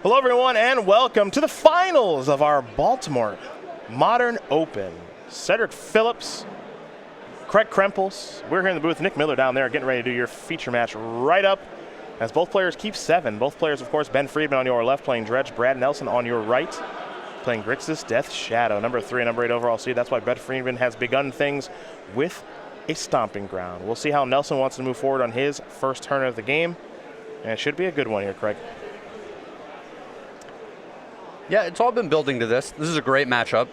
Hello, everyone, and welcome to the finals of our Baltimore Modern Open. Cedric Phillips, Craig Krempels. We're here in the booth. Nick Miller down there getting ready to do your feature match right up as both players keep 7. Both players, of course, Ben Friedman on your left playing Dredge, Brad Nelson on your right playing Grixis Death Shadow, number 3 and number 8 overall seed. That's why Ben Friedman has begun things with a stomping ground. We'll see how Nelson wants to move forward on his first turn of the game, and it should be a good one here, Craig. Yeah, it's all been building to this. This is a great matchup.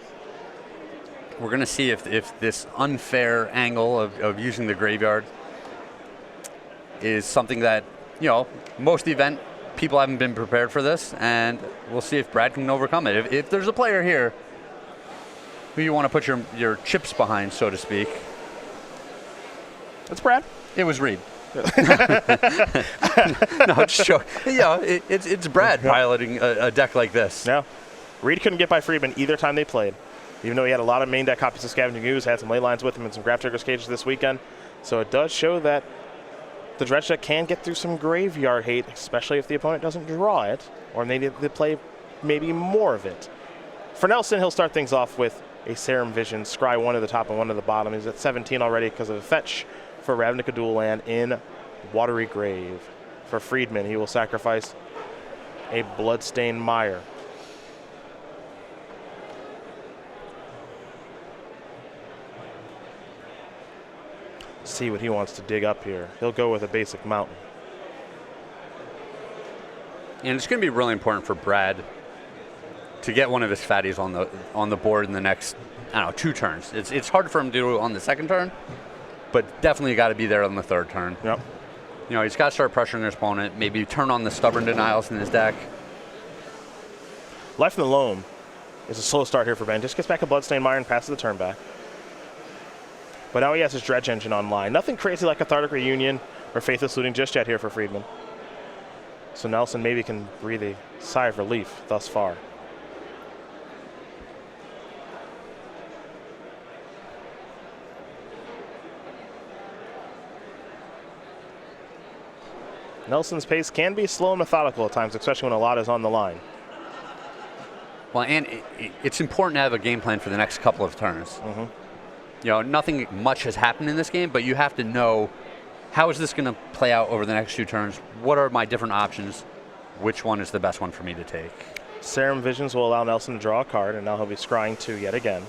We're going to see if this unfair angle of using the graveyard is something that, you know, most event people haven't been prepared for this, and we'll see if Brad can overcome it. If there's a player here who you want to put your chips behind, so to speak. It's Brad. It was Reed. No, just joking. Yeah, it's Brad piloting a deck like this. Yeah. Reed couldn't get by Friedman either time they played, even though he had a lot of main deck copies of Scavenging Ooze, had some ley lines with him and some Graph Triggers cages this weekend. So it does show that the Dredge deck can get through some graveyard hate, especially if the opponent doesn't draw it, or maybe they play maybe more of it. For Nelson, he'll start things off with a Serum Vision, scry 1 to the top and 1 to the bottom. He's at 17 already because of a fetch for Ravnica dual land in Watery Grave. For Friedman, he will sacrifice a Bloodstained Mire. See what he wants to dig up here. He'll go with a basic mountain. And it's going to be really important for Brad to get one of his fatties on the board in the next, I don't know, 2 turns. It's hard for him to do on the second turn, but definitely got to be there on the 3rd turn. Yep. You know, he's got to start pressuring his opponent, maybe turn on the Stubborn Denials in his deck. Life in the Loam is a slow start here for Ben. Just gets back a Bloodstained Mire and passes the turn back. But now he has his Dredge engine online. Nothing crazy like Cathartic Reunion or Faithless Looting just yet here for Friedman. So Nelson maybe can breathe a sigh of relief thus far. Nelson's pace can be slow and methodical at times, especially when a lot is on the line. Well, and it's important to have a game plan for the next couple of turns. Mm-hmm. You know, nothing much has happened in this game, but you have to know, how is this going to play out over the next 2 turns? What are my different options? Which one is the best one for me to take? Serum Visions will allow Nelson to draw a card, and now he'll be scrying 2 yet again.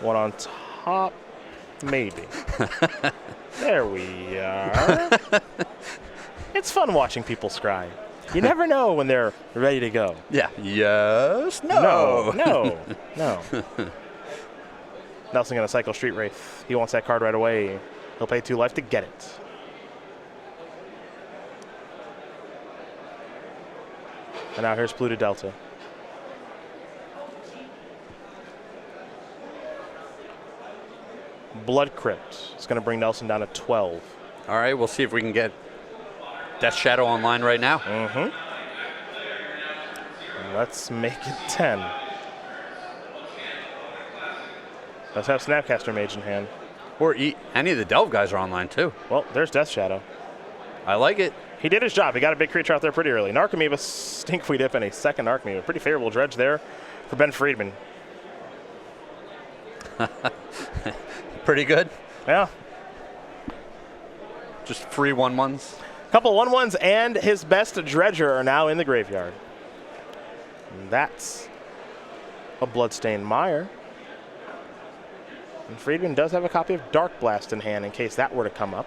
1 on top, maybe. There we are. It's fun watching people scry. You never know when they're ready to go. Yeah. Yes. No. No. Nelson going to cycle Street Wraith. He wants that card right away. He'll pay 2 life to get it. And now here's Polluted Delta. Blood Crypt is going to bring Nelson down to 12. All right, we'll see if we can get Death Shadow online right now. Mm-hmm. Let's make it 10. Let's have Snapcaster Mage in hand. Or any of the Delve guys are online too. Well, there's Death Shadow. I like it. He did his job. He got a big creature out there pretty early. Narcomoeba, Stinkweed Dip, and a second Narcomoeba. Pretty favorable Dredge there for Ben Friedman. Pretty good. Yeah. Just free 1/1s. Couple 1/1s and his best Dredger are now in the graveyard. And that's a Bloodstained Mire. And Friedman does have a copy of Dark Blast in hand in case that were to come up.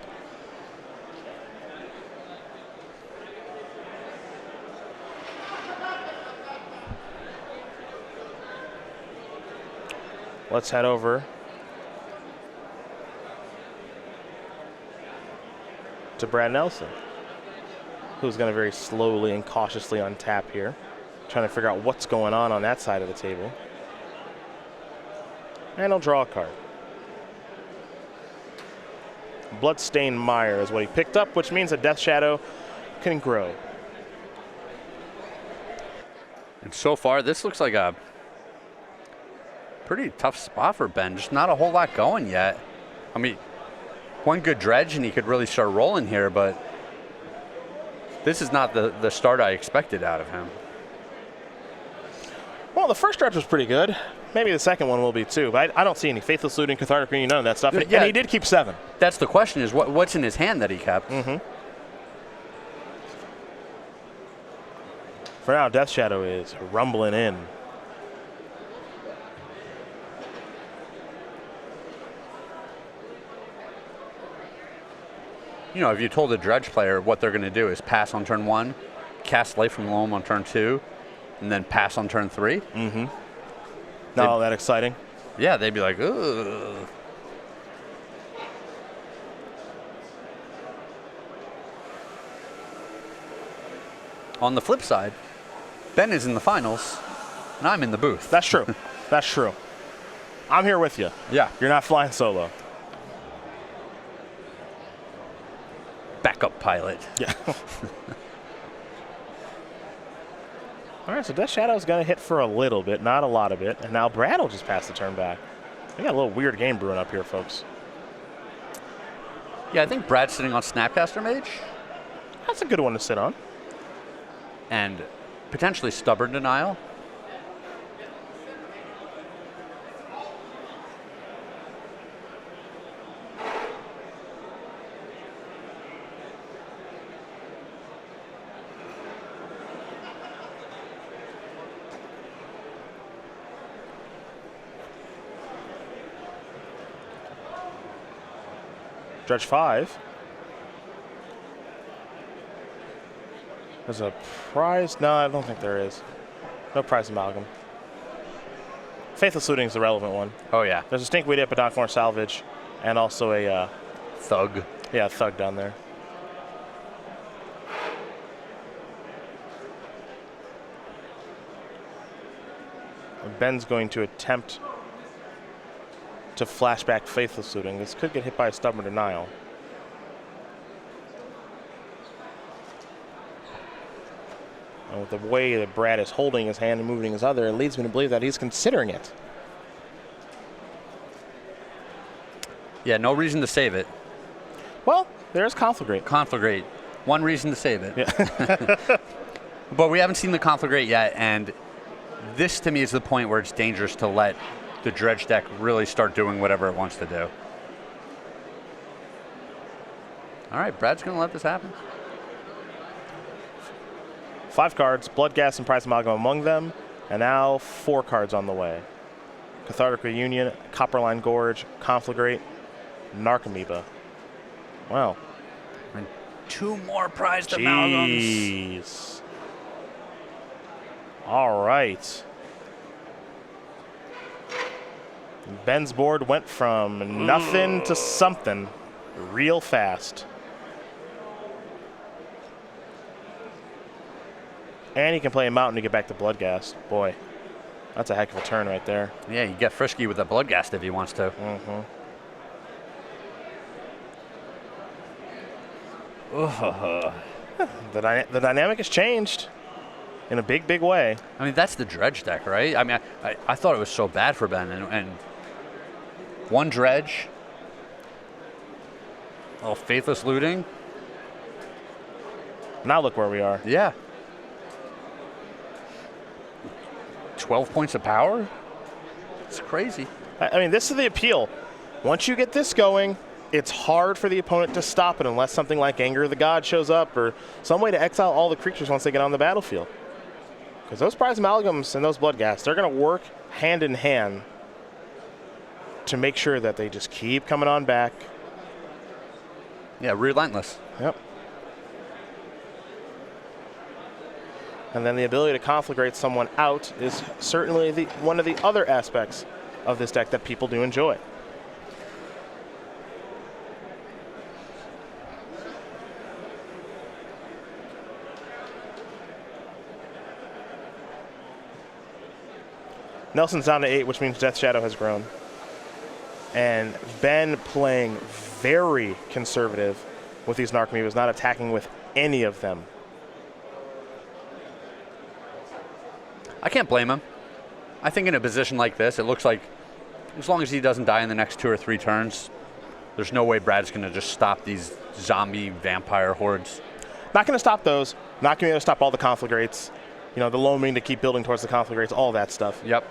Let's head over to Brad Nelson, who's going to very slowly and cautiously untap here, trying to figure out what's going on that side of the table. And he'll draw a card. Bloodstained Mire is what he picked up, which means that Death Shadow can grow. And so far, this looks like a pretty tough spot for Ben. Just not a whole lot going yet. I mean, one good dredge and he could really start rolling here, but This is not the start I expected out of him. Well, the first stretch was pretty good. Maybe the second one will be too, but I don't see any Faithless Looting, Cathartic Reunion, none of that stuff. And he did keep 7. That's the question, is what's in his hand that he kept? Mm-hmm. For now, Death Shadow is rumbling in. You know, if you told a Dredge player what they're going to do is pass on turn 1, cast Life from Loam on turn 2, and then pass on turn 3. Mm-hmm. Not all that exciting. Yeah, they'd be like, ugh. On the flip side, Ben is in the finals, and I'm in the booth. That's true. That's true. I'm here with you. Yeah. You're not flying solo. Backup pilot. Yeah. All right, so Death Shadow's going to hit for a little bit, not a lot of it. And now Brad will just pass the turn back. We got a little weird game brewing up here, folks. Yeah, I think Brad's sitting on Snapcaster Mage. That's a good one to sit on. And potentially Stubborn Denial. Dredge 5. There's a prize? No, I don't think there is. No prize amalgam. Faithless Looting is the relevant one. Oh, yeah. There's a Stinkweed Epidocmore Salvage and also a... Thug. Yeah, Thug down there. Ben's going to attempt to flashback Faithless Looting. This could get hit by a Stubborn Denial. And with the way that Brad is holding his hand and moving his other, it leads me to believe that he's considering it. Yeah, no reason to save it. Well, there's Conflagrate. Conflagrate. One reason to save it. Yeah. But we haven't seen the Conflagrate yet, and this to me is the point where it's dangerous to let the Dredge deck really start doing whatever it wants to do. All right, Brad's going to let this happen. 5 cards, Bloodghast and Prize Amalgam among them, and now 4 cards on the way. Cathartic Reunion, Copperline Gorge, Conflagrate, Narcomoeba. Wow. And 2 more prized amalgams. Jeez. All right. Ben's board went from nothing to something real fast. And he can play a mountain to get back to Bloodghast. Boy, that's a heck of a turn right there. Yeah, you get frisky with the Bloodghast if he wants to. Mm-hmm. The dynamic has changed in a big, big way. I mean, that's the Dredge deck, right? I mean, I thought it was so bad for Ben. And 1 Dredge, a little Faithless Looting. Now look where we are. Yeah. 12 points of power? It's crazy. I mean, this is the appeal. Once you get this going, it's hard for the opponent to stop it unless something like Anger of the God shows up or some way to exile all the creatures once they get on the battlefield. Because those Prize Amalgams and those Bloodghasts, they're going to work hand in hand to make sure that they just keep coming on back. Yeah, relentless. Yep. And then the ability to conflagrate someone out is certainly one of the other aspects of this deck that people do enjoy. Nelson's down to 8, which means Death Shadow has grown. And Ben playing very conservative with these Narcomoebas, not attacking with any of them. I can't blame him. I think in a position like this, it looks like as long as he doesn't die in the next 2 or 3 turns, there's no way Brad's going to just stop these zombie vampire hordes. Not going to stop those. Not going to stop all the conflagrates. You know, the loaming to keep building towards the conflagrates, all that stuff. Yep.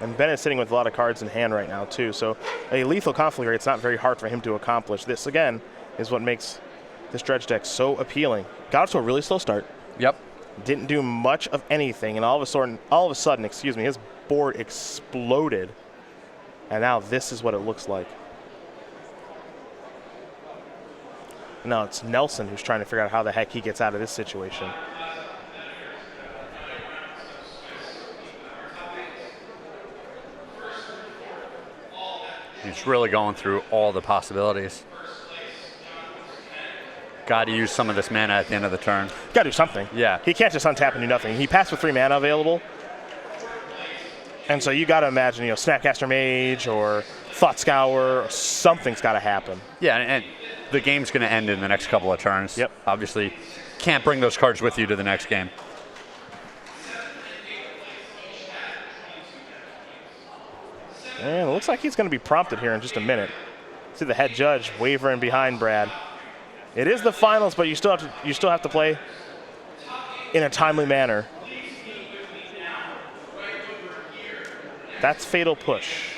And Ben is sitting with a lot of cards in hand right now, too. So a lethal conflagrate, it's not very hard for him to accomplish. This, again, is what makes this dredge deck so appealing. Got off to a really slow start. Yep. Didn't do much of anything, and all of a sudden, excuse me, his board exploded. And now this is what it looks like. Now it's Nelson who's trying to figure out how the heck he gets out of this situation. He's really going through all the possibilities. Got to use some of this mana at the end of the turn. Got to do something. Yeah. He can't just untap and do nothing. He passed with 3 mana available. And so you got to imagine, you know, Snapcaster Mage or Thought Scour, or something's got to happen. Yeah, and the game's going to end in the next couple of turns. Yep. Obviously, can't bring those cards with you to the next game. And it looks like he's going to be prompted here in just a minute. See the head judge wavering behind Brad. It is the finals, but you still have to play in a timely manner. That's Fatal Push.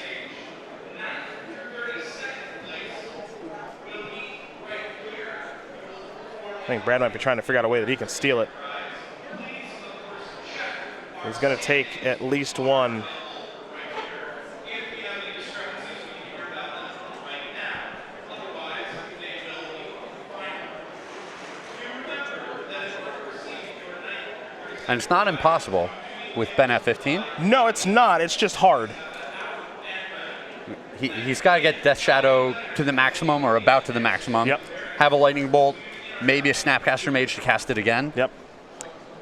I think Brad might be trying to figure out a way that he can steal it. He's going to take at least one. And it's not impossible with Ben at 15. No, it's not. It's just hard. He's got to get Death Shadow to the maximum or about to the maximum. Yep. Have a Lightning Bolt, maybe a Snapcaster Mage to cast it again. Yep.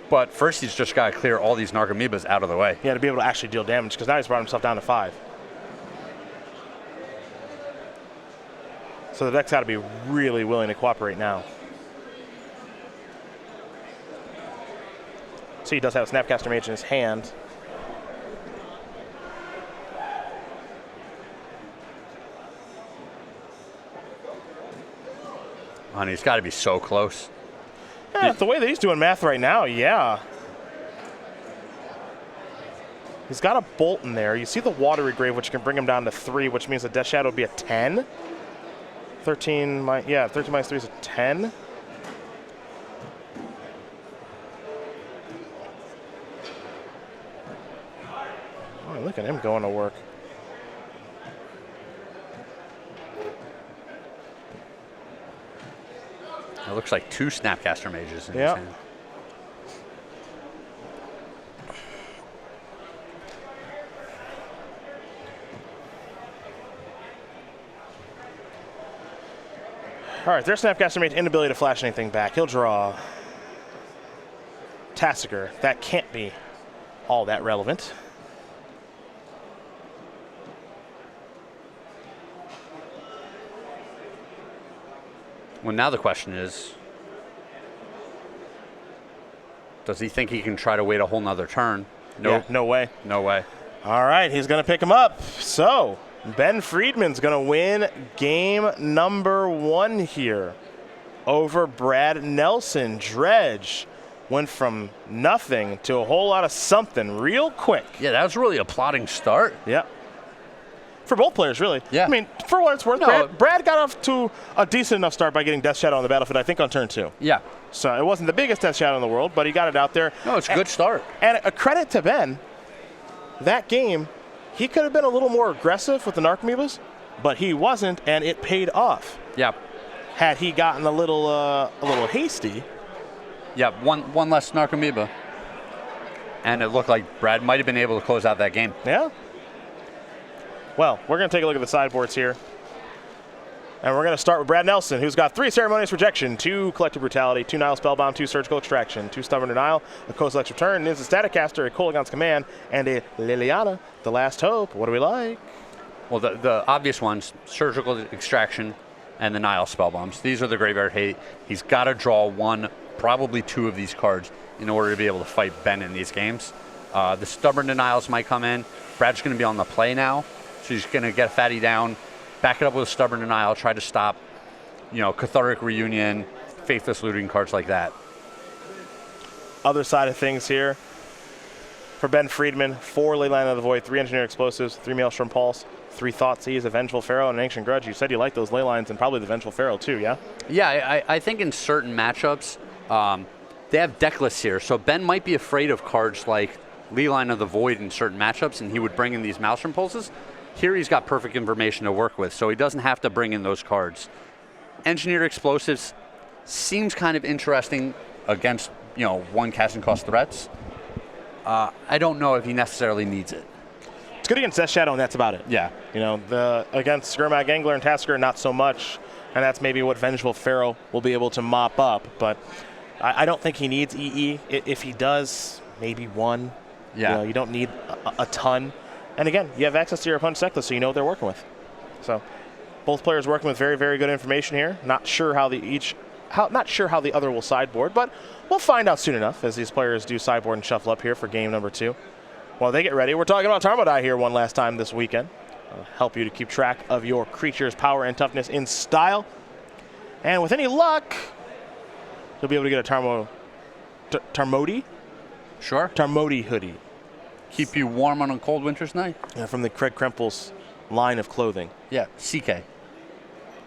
But first he's just got to clear all these Narcomoebas out of the way. Yeah, to be able to actually deal damage, because now he's brought himself down to 5. So the deck's got to be really willing to cooperate now. See, he does have a Snapcaster Mage in his hand. And he's got to be so close. Yeah, the way that he's doing math right now, yeah. He's got a bolt in there. You see the Watery Grave, which can bring him down to 3, which means the Death Shadow would be a 10. 13 minus 3 is a 10. Oh, look at him going to work. It looks like 2 Snapcaster Mages in his Yeah. hand. All right, there's Snapcaster Mage inability to flash anything back. He'll draw Tassiger. That can't be all that relevant. Well, now the question is, does he think he can try to wait a whole nother turn? No, Yeah, no way. no way. All right, he's going to pick him up. So Ben Friedman's going to win game number 1 here over Brad Nelson. Dredge went from nothing to a whole lot of something real quick. Yeah, that was really a plotting start. Yep. For both players, really. Yeah. I mean, for what it's worth, No. Brad got off to a decent enough start by getting Death Shadow on the battlefield, I think, on turn 2. Yeah. So it wasn't the biggest Death Shadow in the world, but he got it out there. No, it's a good start. And a credit to Ben, that game, he could have been a little more aggressive with the Narcomoebas, but he wasn't, and it paid off. Yeah. Had he gotten a little hasty. Yeah, one less Narcomoeba. And it looked like Brad might have been able to close out that game. Yeah. Well, we're going to take a look at the sideboards here. And we're going to start with Brad Nelson, who's got 3 Ceremonious Rejection, 2 Collective Brutality, 2 Nile Spellbound, 2 Surgical Extraction, 2 Stubborn Denial, a Kozilek's Return, is a Static Caster, a Kolaghan's Command, and a Liliana, the Last Hope. What do we like? Well, the obvious ones, Surgical Extraction and the Nile Spellbombs. These are the graveyard hate. He's got to draw 1, probably 2 of these cards in order to be able to fight Ben in these games. The stubborn denials might come in. Brad's going to be on the play now, so he's going to get Fatty down, back it up with a stubborn denial, try to stop, Cathartic Reunion, Faithless Looting, cards like that. Other side of things here. For Ben Friedman, 4 Leyline of the Void, 3 Engineer Explosives, 3 Maelstrom Pulse, 3 Thoughtseize, a Vengeful Pharaoh, and an Ancient Grudge. You said you like those Leylines and probably the Vengeful Pharaoh too, yeah? Yeah, I think in certain matchups, they have deck lists here, so Ben might be afraid of cards like Leyline of the Void in certain matchups, and he would bring in these Maelstrom Pulses. Here he's got perfect information to work with, so he doesn't have to bring in those cards. Engineered Explosives seems kind of interesting against, 1 casting cost threats. I don't know if he necessarily needs it. It's good against Death Shadow, and that's about it. Yeah. Against Skirmac Angler and Tasker, not so much, and that's maybe what Vengeful Pharaoh will be able to mop up, but I don't think he needs EE. If he does, maybe 1. Yeah. You don't need a ton. And again, you have access to your opponent's deck list, so you know what they're working with. So both players working with very, very good information here. Not sure how the other will sideboard, but we'll find out soon enough as these players do sideboard and shuffle up here for game number 2. While they get ready, we're talking about Tarmodai here one last time this weekend. Help you to keep track of your creature's power and toughness in style. And with any luck, you'll be able to get a Tarmodi? Sure. Tarmodi hoodie. Keep you warm on a cold winter's night? Yeah, from the Craig Krempel's line of clothing. Yeah, CK.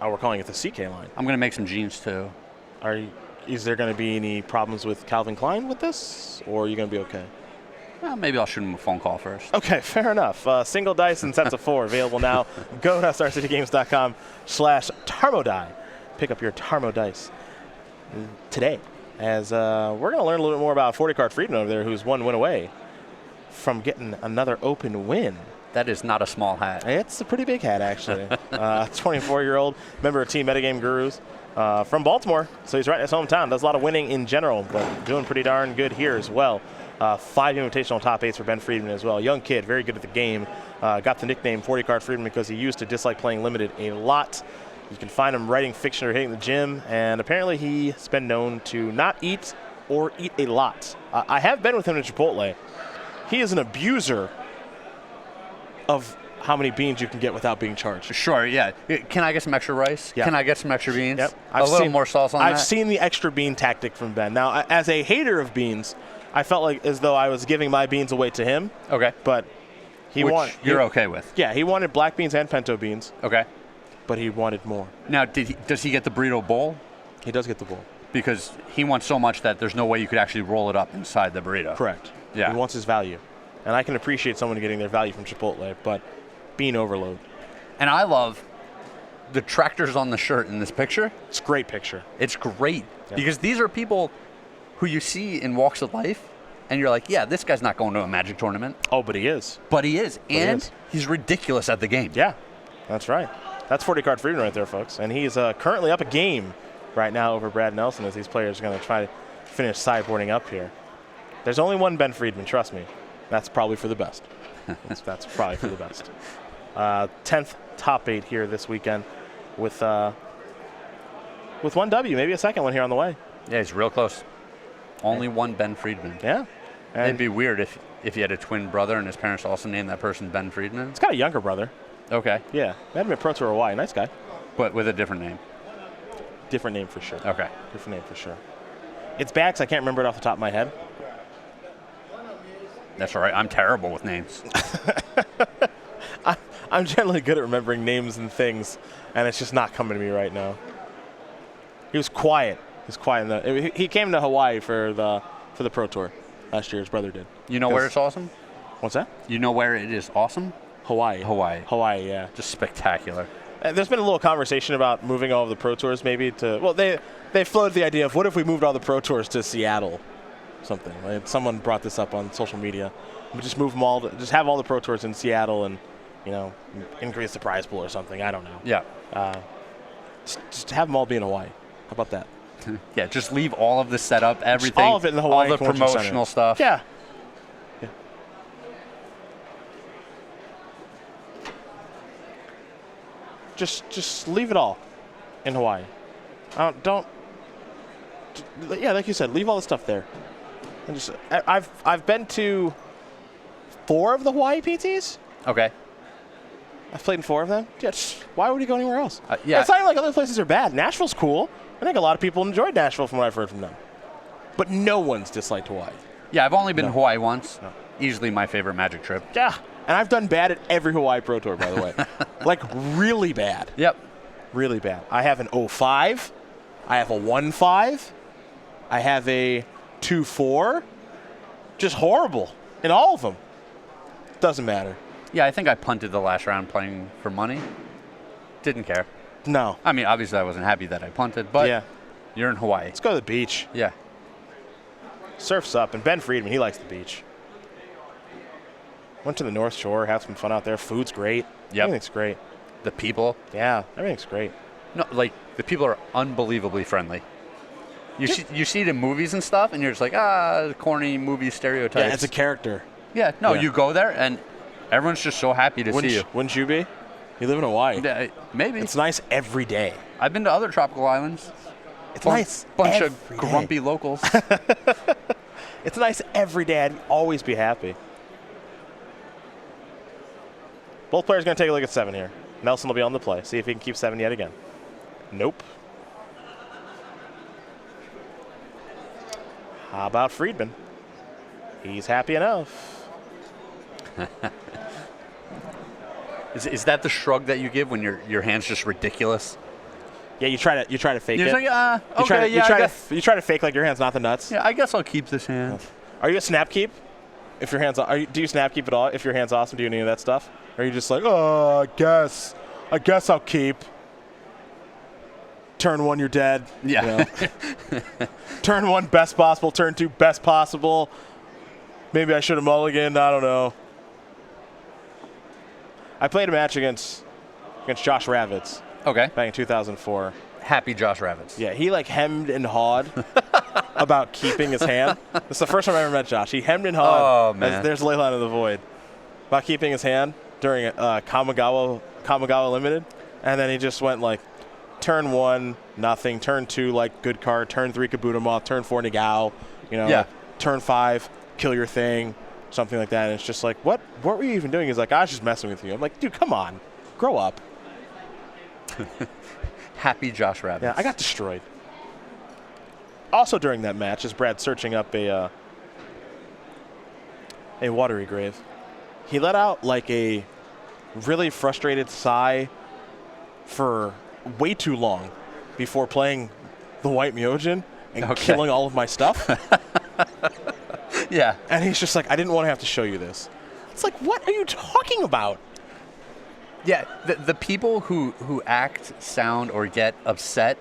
Oh, we're calling it the CK line. I'm going to make some jeans, too. Is there going to be any problems with Calvin Klein with this, or are you going to be okay? Well, maybe I'll shoot him a phone call first. Okay, fair enough. Single dice and sets of 4 available now. Go to StarCityGames.com/Tarmodai. Pick up your Tarmo dice today, as we're going to learn a little bit more about 40-card Friedman over there, who's 1 win away from getting another open win. That is not a small hat. It's a pretty big hat, actually. 24-year-old member of Team Metagame Gurus from Baltimore, so he's right in his hometown. Does a lot of winning in general, but doing pretty darn good here as well. 5 invitational top 8s for Ben Friedman as well. Young kid, very good at the game. Got the nickname 40-card Friedman because he used to dislike playing Limited a lot. You can find him writing fiction or hitting the gym, and apparently he's been known to not eat or eat a lot. I have been with him at Chipotle. He is an abuser of how many beans you can get without being charged. Sure, yeah. Can I get some extra rice? Yeah. Can I get some extra beans? Yep. A little more sauce on that? I've seen the extra bean tactic from Ben. Now, as a hater of beans, I felt like as though I was giving my beans away to him. Okay. But you're okay with? Yeah, he wanted black beans and pinto beans. Okay. But he wanted more. Now, does he get the burrito bowl? He does get the bowl. Because he wants so much that there's no way you could actually roll it up inside the burrito. Correct. Yeah. He wants his value. And I can appreciate someone getting their value from Chipotle, but bean overload. And I love the tractors on the shirt in this picture. It's a great picture. It's great. Yeah. Because these are people who you see in walks of life, and you're like, yeah, this guy's not going to a Magic tournament. Oh, but he is. But he is. And he's ridiculous at the game. Yeah, that's right. That's 40-card Friedman right there, folks. And he's currently up a game right now over Brad Nelson as these players are going to try to finish sideboarding up here. There's only one Ben Friedman, trust me. That's probably for the best. That's probably for the best. 10th top 8 here this weekend with 1 W, maybe a second one here on the way. Yeah, he's real close. Only one Ben Friedman. Yeah. And it'd be weird if he had a twin brother and his parents also named that person Ben Friedman. He's got a younger brother. Okay. Yeah. Met him at Pro Tour Hawaii. Nice guy. But with a different name. Different name for sure. Okay. Different name for sure. It's Bax. I can't remember it off the top of my head. That's all right. I'm terrible with names. I'm generally good at remembering names and things, and it's just not coming to me right now. He was quiet. He was quiet. He came to Hawaii for the Pro Tour last year. His brother did. You know where it's awesome? What's that? You know where it is awesome? Hawaii. Hawaii, yeah. Just spectacular. There's been a little conversation about moving all of the Pro Tours maybe to, well, they floated the idea of what if we moved all the Pro Tours to Seattle? Something. Like someone brought this up on social media. We just move them all, just have all the Pro Tours in Seattle and, increase the prize pool or something. I don't know. Yeah. Just have them all be in Hawaii. How about that? Yeah, just leave all of the setup, everything. All of it in the Hawaii all the Convention promotional Center. stuff. Yeah. Just leave it all in Hawaii. Yeah, like you said, leave all the stuff there. And I've been to 4 of the Hawaii PTs. Okay. I've played in 4 of them. Just, why would he go anywhere else? Yeah. It's not like other places are bad. Nashville's cool. I think a lot of people enjoyed Nashville from what I've heard from them. But no one's disliked Hawaii. Yeah, I've only been to Hawaii once. No. Easily my favorite Magic trip. Yeah. And I've done bad at every Hawaii Pro Tour, by the way. Like, really bad. Yep. Really bad. I have an 05. I have a 1-5. I have a 2-4. Just horrible in all of them. Doesn't matter. Yeah, I think I punted the last round playing for money. Didn't care. No. I mean, obviously I wasn't happy that I punted, but Yeah. you're in Hawaii. Let's go to the beach. Yeah. Surf's up. And Ben Friedman, he likes the beach. Went to the North Shore, had some fun out there. Food's great. Yep. Everything's great. The people. Yeah, everything's great. No, like, the people are unbelievably friendly. You see it in movies and stuff, and you're just like, corny movie stereotypes. Yeah, it's a character. Yeah, no, Yeah. you go there, and everyone's just so happy to see you. Wouldn't you be? You live in Hawaii. Yeah, maybe. It's nice every day. I've been to other tropical islands. It's nice Bunch every of day. grumpy locals. It's nice every day. I'd always be happy. Both players going to take a look at 7 here. Nelson will be on the play. See if he can keep 7 yet again. Nope. How about Friedman? He's happy enough. Is that the shrug that you give when your hand's just ridiculous? Yeah, you try to fake You're it. like, okay, you try to fake like your hand's not the nuts. yeah, I guess I'll keep this hand. Are you a snap keep? If your hands, do you snap keep at all? If your hand's awesome, do you do any of that stuff? Or are you just like, oh, I guess I'll keep. Turn 1, you're dead. Yeah. You know? Turn 1, best possible. Turn 2, best possible. Maybe I should have mulliganed. I don't know. I played a match against Josh Ravitz Okay. back in 2004. Happy Josh Ravitz. Yeah, he like hemmed and hawed about keeping his hand. It's the first time I ever met Josh. He hemmed and hawed. Oh, man. There's Leyline of the Void. About keeping his hand during Kamigawa Limited. And then he just went like, turn 1, nothing. Turn 2, like, good card. Turn 3, Kabutomoth. Turn 4, Nagao. You know, Yeah. Turn 5, kill your thing. Something like that. And it's just like, what were you even doing? He's like, I was just messing with you. I'm like, dude, come on. Grow up. Happy Josh Ravitz. Yeah, I got destroyed. Also during that match, as Brad searching up a watery grave, he let out like a really frustrated sigh for way too long before playing the White Myojin and killing all of my stuff. Yeah. And he's just like, I didn't want to have to show you this. It's like, what are you talking about? Yeah, the people who act, sound, or get upset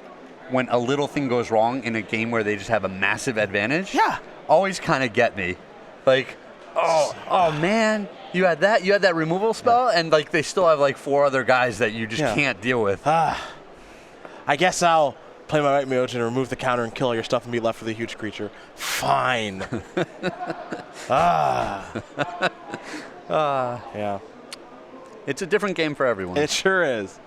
when a little thing goes wrong in a game where they just have a massive advantage, Yeah. always kind of get me. Like, oh man, you had that removal spell, and like they still have like 4 other guys that you just can't deal with. I guess I'll play my White Myojin and remove the counter and kill all your stuff and be left with a huge creature. Fine. Yeah. It's a different game for everyone. It sure is.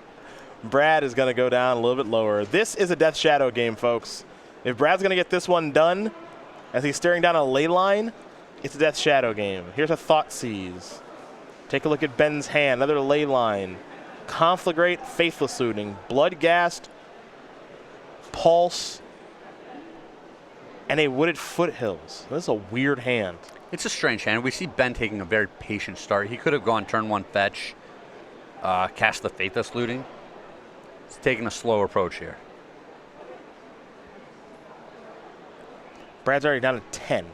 Brad is going to go down a little bit lower. This is a Death Shadow game, folks. If Brad's going to get this one done as he's staring down a ley line, it's a Death Shadow game. Here's a Thought Seize. Take a look at Ben's hand. Another ley line. Conflagrate, Faithless Looting, Bloodghast, Pulse, and a Wooded Foothills. This is a weird hand. It's a strange hand. We see Ben taking a very patient start. He could have gone turn 1 fetch, cast the Faithless Looting. He's taking a slow approach here. Brad's already down to 10.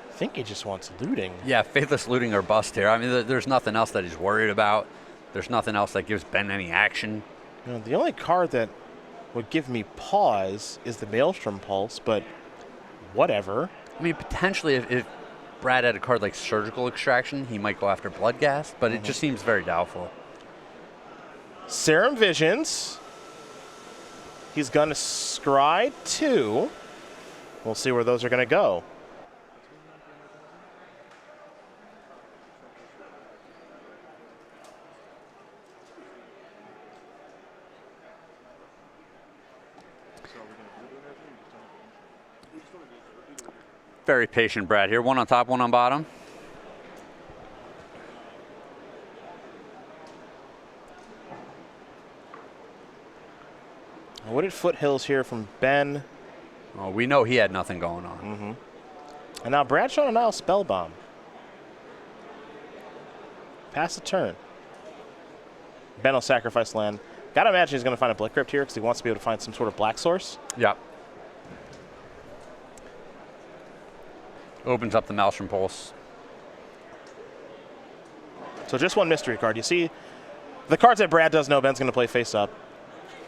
I think he just wants looting. Yeah, Faithless Looting or bust here. I mean, there's nothing else that he's worried about. There's nothing else that gives Ben any action. You know, the only card that would give me pause is the Maelstrom Pulse, but whatever. I mean, potentially if Brad had a card like Surgical Extraction, he might go after Bloodghast, but it just seems very doubtful. Serum Visions. He's going to scry 2. We'll see where those are going to go. Very patient Brad here. One on top, one on bottom. Wooded Foothills here from Ben. Oh, we know he had nothing going on. Mm-hmm. And now Bradshaw and Nile Spellbomb. Pass the turn. Ben will sacrifice land. Gotta imagine he's gonna find a Blick Crypt here because he wants to be able to find some sort of black source. Yep. Opens up the Maelstrom Pulse. So just one mystery card. You see, the cards that Brad does know Ben's gonna play face up.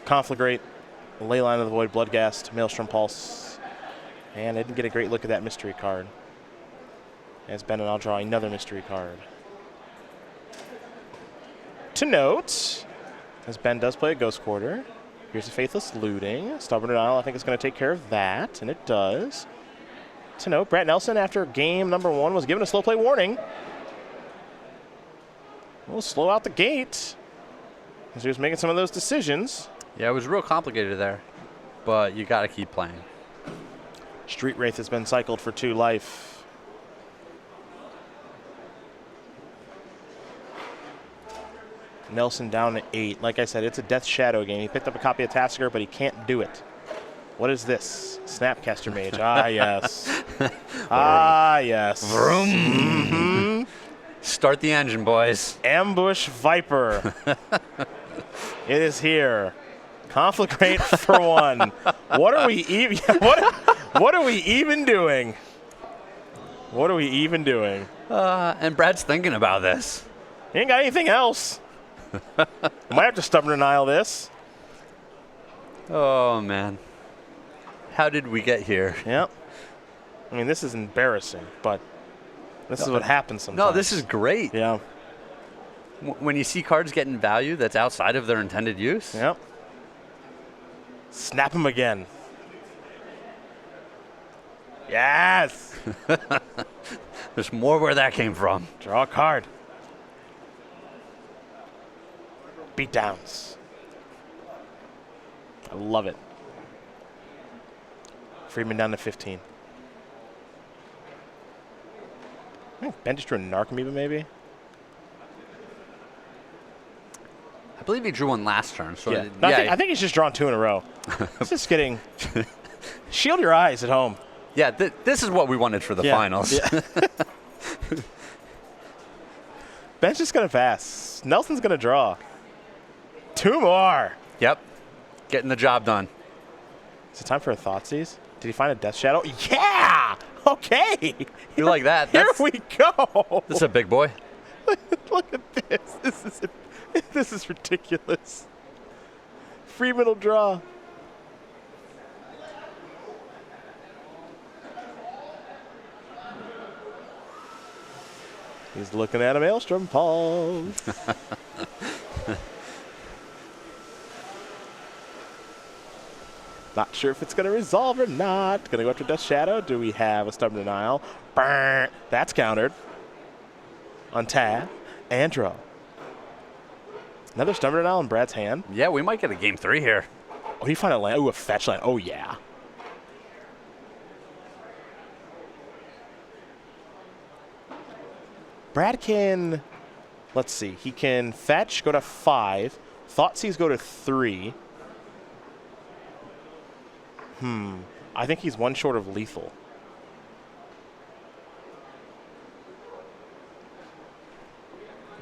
Conflagrate, Leyline of the Void, Bloodghast, Maelstrom Pulse. And I didn't get a great look at that mystery card. As Ben and I'll draw another mystery card. To note, as Ben does play a Ghost Quarter, here's a Faithless Looting. Stubborn Denial, I think, is going to take care of that, and it does. To note, Brett Nelson, after game number 1, was given a slow play warning. We'll slow out the gate as he was making some of those decisions. Yeah, it was real complicated there, but you got to keep playing. Street Wraith has been cycled for 2 life. Nelson down to 8. Like I said, it's a Death Shadow game. He picked up a copy of Tasker, but he can't do it. What is this? Snapcaster Mage. Ah, yes. Ah, yes. Vroom. Mm-hmm. Start the engine, boys. Ambush Viper. It is here. Conflagrate for 1. What are we even? What are we even doing? What are we even doing? And Brad's thinking about this. He ain't got anything else. Might have to Stubborn Denial this. Oh, man. How did we get here? Yep. I mean, this is embarrassing, but this is what happens sometimes. No, this is great. Yeah. When you see cards getting value that's outside of their intended use. Yep. Snap him again. Yes. There's more where that came from. Draw a card. Beatdowns. I love it. Friedman down to 15. Ben just drew a Narcomoeba, maybe? I believe he drew one last turn. So Yeah. No, I think he's just drawn 2 in a row. It's just getting... Shield your eyes at home. Yeah, this is what we wanted for the finals. Yeah. Ben's just going to pass. Nelson's going to draw. 2 more. Yep. Getting the job done. Is it time for a Thoughtseize? Did he find a Death Shadow? Yeah! Okay. You like that? Here we go. This is a big boy. Look at this. This is ridiculous. Friedman will draw. He's looking at a Maelstrom Pulse. Not sure if it's going to resolve or not. Going to go after Death Shadow. Do we have a Stubborn Denial? Burn. That's countered. Untap. And draw. Another Stubborn Denial in Brad's hand. Yeah, we might get a game 3 here. Oh, he found a land. Oh, a fetch land. Oh, yeah. Brad can, let's see, he can fetch, go to 5. Thoughtseize go to 3. I think he's 1 short of lethal.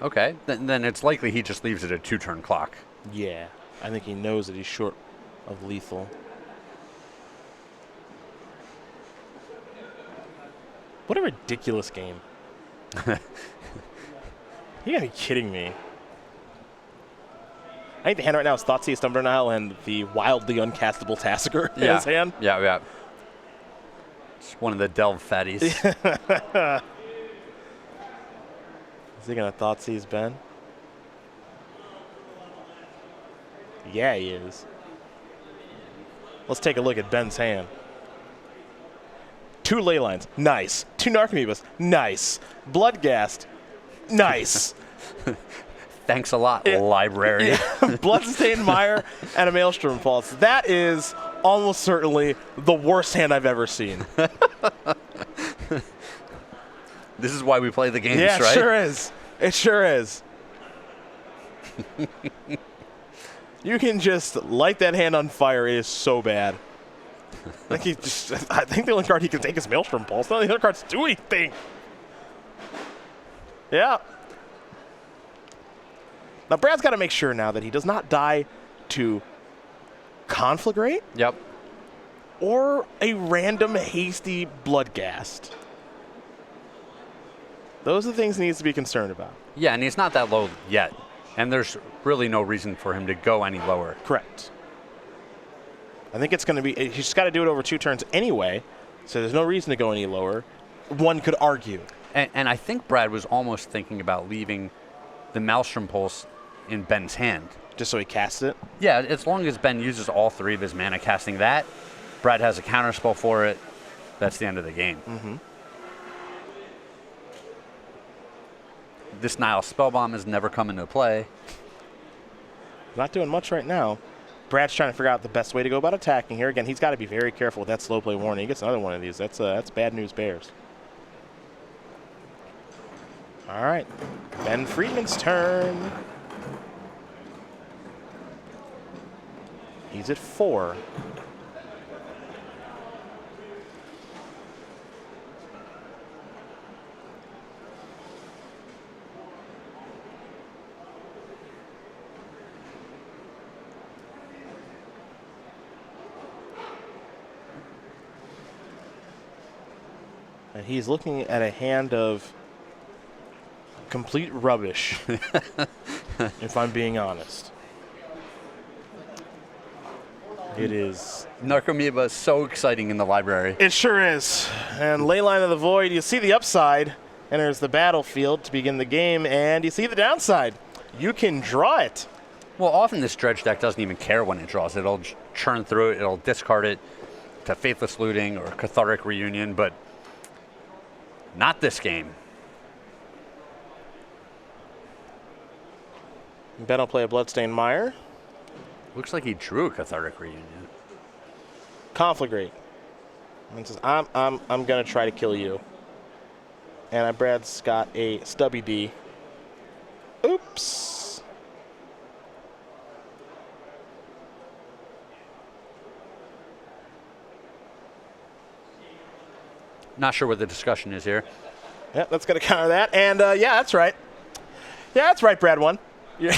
Okay, then it's likely he just leaves it a 2-turn clock. Yeah, I think he knows that he's short of lethal. What a ridiculous game. You gotta be kidding me. I think the hand right now is Thoughtseize, Stubborn Denial, and the wildly uncastable Tasker in his hand. Yeah. It's one of the delve fatties. Is he gonna Thoughtseize Ben? Yeah, he is. Let's take a look at Ben's hand. 2 Leylines, nice. 2 Narcomoebas, nice. Bloodghast, nice. Thanks a lot, library. Bloodstained Mire and a Maelstrom Pulse. That is almost certainly the worst hand I've ever seen. This is why we play the games, Yeah, right? it sure is. It sure is. You can just light that hand on fire. It is so bad. I think the only card he can take is Maelstrom Pulse. None of the other cards do anything. Yeah. Now, Brad's got to make sure now that he does not die to Conflagrate Yep. or a random hasty Bloodghast. Those are the things he needs to be concerned about. Yeah, and he's not that low yet. And there's really no reason for him to go any lower. Correct. I think it's going to be, he's just got to do it over 2 turns anyway, so there's no reason to go any lower. One could argue. And I think Brad was almost thinking about leaving the Maelstrom Pulse in Ben's hand. Just so he casts it? Yeah, as long as Ben uses all 3 of his mana casting that, Brad has a counterspell for it. That's the end of the game. Mm-hmm. This Nile Spellbomb has never come into play. Not doing much right now. Brad's trying to figure out the best way to go about attacking here. Again, he's got to be very careful with that slow play warning. He gets another one of these. That's bad news bears. All right. Ben Friedman's turn. He's at 4. And he's looking at a hand of complete rubbish, if I'm being honest. It is. Narcomoeba is so exciting in the library. It sure is. And Leyline of the Void, you see the upside, enters the battlefield to begin the game, and you see the downside. You can draw it. Well, often this Dredge deck doesn't even care when it draws. It'll churn through it. It'll discard it to Faithless Looting or Cathartic Reunion, but not this game. Ben will play a Bloodstained Mire. Looks like he drew a Cathartic Reunion. Conflagrate. And says, I'm gonna try to kill you. And Brad's got a Stubby D. Oops. Not sure what the discussion is here. Yeah, that's gonna counter that. And yeah, that's right. Yeah, that's right, Brad won. Yeah.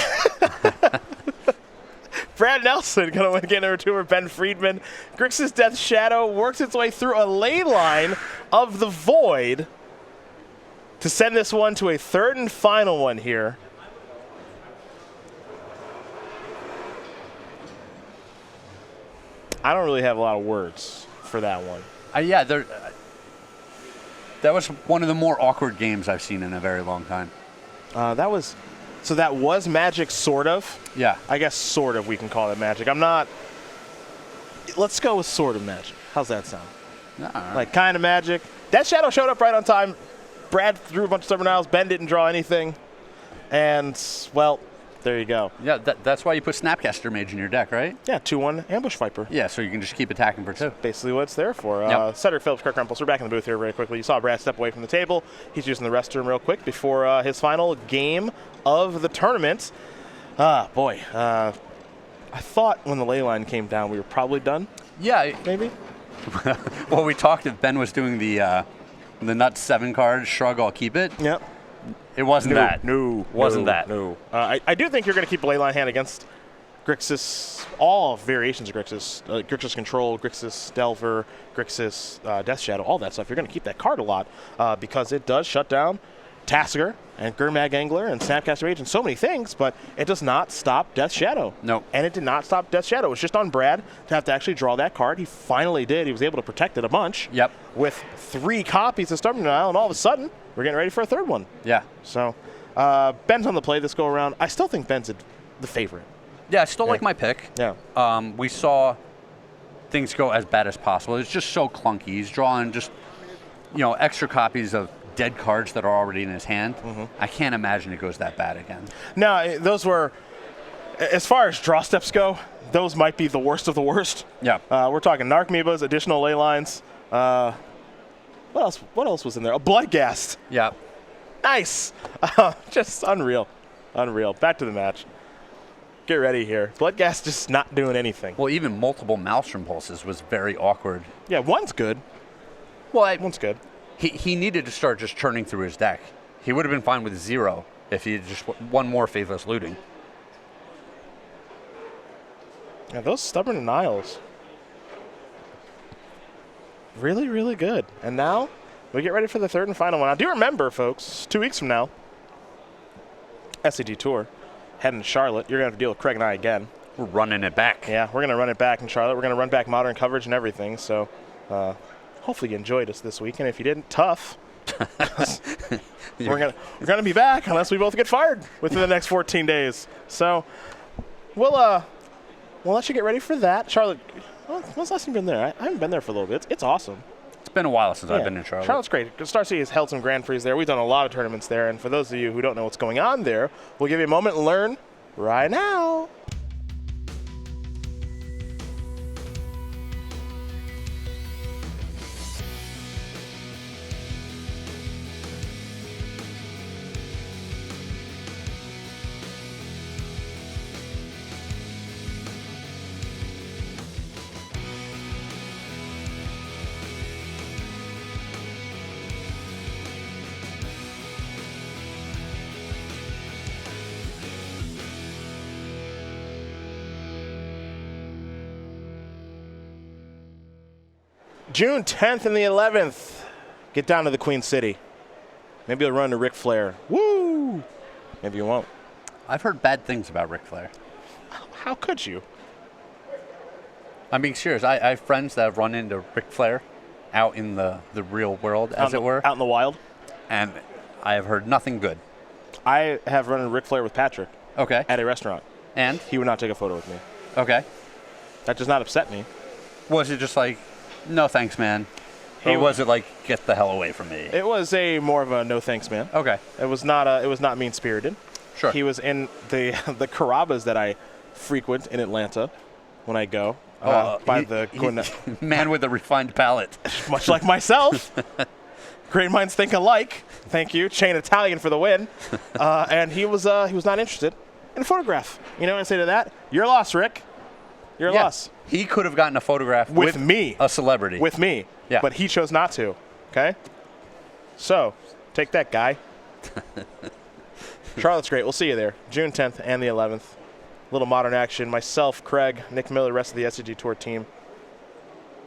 Brad Nelson going to win game number 2 over Ben Friedman. Grixis Death Shadow works its way through a ley line of the Void to send this one to a 3rd and final one here. I don't really have a lot of words for that one. Yeah, that was one of the more awkward games I've seen in a very long time. That was Magic, sort of. Yeah. I guess sort of we can call it Magic. I'm not. Let's go with sort of Magic. How's that sound? Like kind of Magic. Death Shadow showed up right on time. Brad threw a bunch of Stubborn Isles. Ben didn't draw anything. And, well, there you go. Yeah, that's why you put Snapcaster Mage in your deck, right? Yeah, 2-1 Ambush Viper. Yeah, so you can just keep attacking for 2. Basically what it's there for. Yep. Cedric Phillips, Kirk Rumpels, we're back in the booth here very quickly. You saw Brad step away from the table. He's using the restroom real quick before his final game of the tournament. Boy. I thought when the ley line came down we were probably done. Yeah. Maybe? Well, we talked if Ben was doing the Nut 7 card, Shrug, I'll keep it. Yep. It wasn't that. No. Wasn't that. No. I do think you're going to keep a leyline hand against Grixis, all variations of Grixis. Grixis Control, Grixis Delver, Grixis Death Shadow, all that stuff. You're going to keep that card a lot because it does shut down Tasker and Gurmag Angler and Snapcaster Mage and so many things, but it does not stop Death Shadow. No. And it did not stop Death Shadow. It was just on Brad to have to actually draw that card. He finally did. He was able to protect it a bunch. Yep. With 3 copies of Stubborn Isle, and all of a sudden, we're getting ready for a 3rd one. Yeah. So, Ben's on the play this go around. I still think Ben's the favorite. Yeah, I still like my pick. Yeah. We saw things go as bad as possible. It's just so clunky. He's drawing just, extra copies of dead cards that are already in his hand. Mm-hmm. I can't imagine it goes that bad again. No, those were As far as draw steps go, those might be the worst of the worst. Yeah. We're talking Narcomoebas, additional ley lines. What else? What else was in there? A Bloodghast. Yeah. Nice. Just unreal. Unreal. Back to the match. Get ready here. Bloodghast just not doing anything. Well, even multiple Maelstrom pulses was very awkward. Yeah, one's good. Well, One's good. he needed to start just churning through his deck. He would have been fine with 0 if he had just one more Faithless Looting. Yeah, those Stubborn Denials. Really, really good. And now we get ready for the third and final one. Now, do remember, folks, 2 weeks from now, SCG Tour, heading to Charlotte. You're going to have to deal with Craig and I again. We're running it back. Yeah, we're going to run it back in Charlotte. We're going to run back Modern coverage and everything. So hopefully you enjoyed us this week. And if you didn't, tough. we're gonna be back unless we both get fired within the next 14 days. So we'll let you get ready for that. Charlotte, when's the last time you've been there? I haven't been there for a little bit. It's awesome. It's been a while since I've been in Charlotte. Charlotte's great. Star City has held some Grand Prix there. We've done a lot of tournaments there. And for those of you who don't know what's going on there, we'll give you a moment and learn right now. June 10th and the 11th, get down to the Queen City. Maybe you'll run to Ric Flair. Woo! Maybe you won't. I've heard bad things about Ric Flair. How could you? I'm being serious. I have friends that have run into Ric Flair out in the real world, as it were. Out in the wild. And I have heard nothing good. I have run into Ric Flair with Patrick. Okay. At a restaurant. And? He would not take a photo with me. Okay. That does not upset me. Was it just like, no thanks, man? Or was it like, get the hell away from me? It was more of a no thanks, man. Okay. It was not mean spirited. Sure. He was in the Carrabba's that I frequent in Atlanta when I go. Man with a refined palate. Much like myself. Great minds think alike. Thank you. Chain Italian for the win. And he was not interested in a photograph. You know what I say to that? Your loss, Rick. Your loss. He could have gotten a photograph with me. A celebrity. With me. Yeah. But he chose not to. Okay? So, take that, guy. Charlotte's great. We'll see you there. June 10th and the 11th. Little modern action. Myself, Craig, Nick Miller, the rest of the SCG Tour team.